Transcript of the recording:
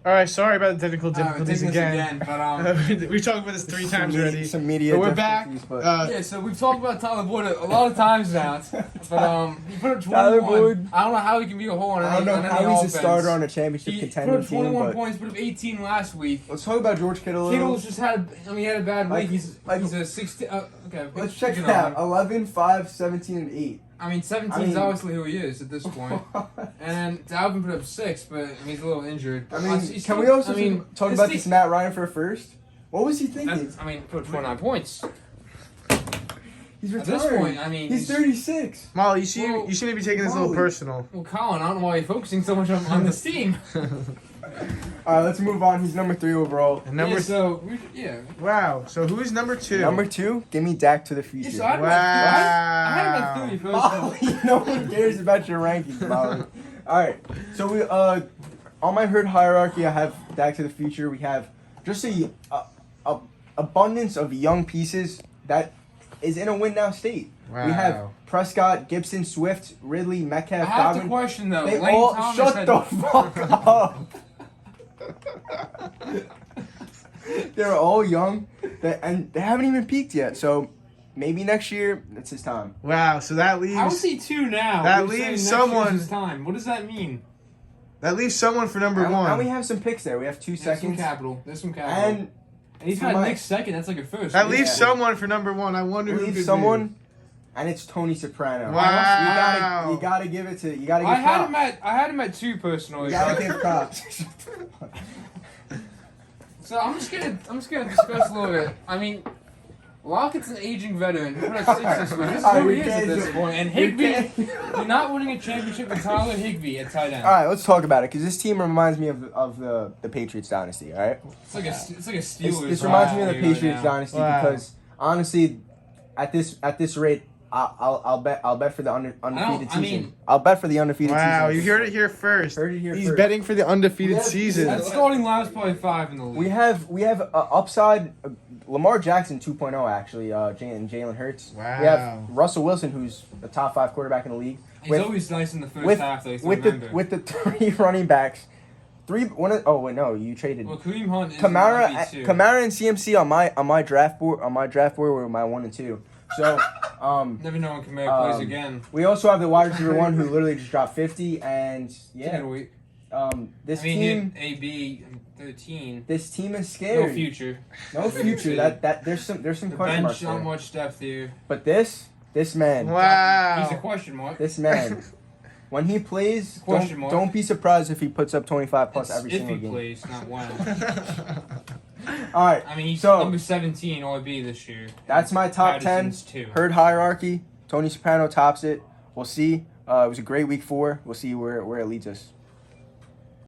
All right, sorry about the technical We're difficulties taking this again. but we talked about this 3 times already. Some media But we're back. difficulties, but- yeah. So we've talked about Tyler Boyd a lot of times now, but he put up 21. Tyler Boyd. I don't know how he can be a whole on I don't know any how he's offense. a starter on a championship He put contending up 21 team. But points, put up 18 last week. let's talk about George Kittle. a little. Kittle's just had. He had a bad week. He's a 16. Okay. Let's check it it out. 11, 5, 17, and 8. I mean, 17 is obviously who he is at this point. And Dalvin put up 6, but he's a little injured. I mean, can we also talk about this Matt Ryan for a first? What was he thinking? Put up 29 points. He's At retired. this point, I mean, he's 36. Molly, you shouldn't be taking this a little personal. Well, Colin, I don't know why you're focusing so much on this team. All right, let's move on. He's number 3 overall. And Wow. So who is number 2? Number 2, give me Dak to the future. Yeah, so I had him at 3 first. Molly, no one cares about your rankings, Molly. All right, so we on my herd hierarchy, I have Dak to the future. We have just a abundance of young pieces that is in a win now state. Wow. We have Prescott, Gibson, Swift, Ridley, Metcalf, I have Godwin. to question though. They Lane all Thomas shut had, the fuck up. They're all young, and they haven't even peaked yet. So maybe next year it's his time. Wow. So that leaves. How is he 2 now? That You're leaves saying next someone- year's his time. What does that mean? That leaves someone for number And 1. we have some picks there. We have 2 There's some seconds. capital. There's some capital. And he's to got my- Nick's second. That's like a first. That leaves Yeah. someone for number 1. I wonder who leave could someone, and it's Tony Soprano. Wow. You gotta give it to. You gotta give I had props. him at 2 personally. You gotta give props. So I'm just gonna discuss a little bit. I mean, Lockett's an aging veteran. He put up 6 this week. This is who he is at this point. And Higbee, you're not winning a championship with Tyler Higbee at tight end. All right, let's talk about it because this team reminds me of the Patriots dynasty. All right, It's like a Steelers. this reminds me of the rivalry right Patriots now. dynasty Wow. because honestly, at this rate, I'll bet for the undefeated season. I'll bet for the undefeated Wow, season. you heard it here first. Heard it here He's first. betting for the undefeated Yeah, season. That starting line is probably 5 in the league. We have upside. Lamar Jackson 2.0 actually. And Jalen Hurts. Wow. We have Russell Wilson, who's the top 5 quarterback in the league. He's always nice in the first half. Though, with the 3 running backs, oh wait, no, you traded. Well, Kareem Hunt is Kamara and CMC on my draft board were my 1 and 2. So Never know when Kamara plays again. we also have the wide receiver 1 who literally just dropped 50, and Yeah, we. this He team. had AB 13. This team is scary. No future. No future. That there's some The question bench, marks not there. much depth here. But this man. Wow. He's a question mark. This man, when he plays, Question mark. don't be surprised if he puts up 25 plus It's every if single he game. plays, not when. All right, I mean, he's So- number 17 OIB this year. that's my top 10 Patterson's 2. herd hierarchy. Tony Soprano tops it. We'll see. It was a great week 4. We'll see where it leads us.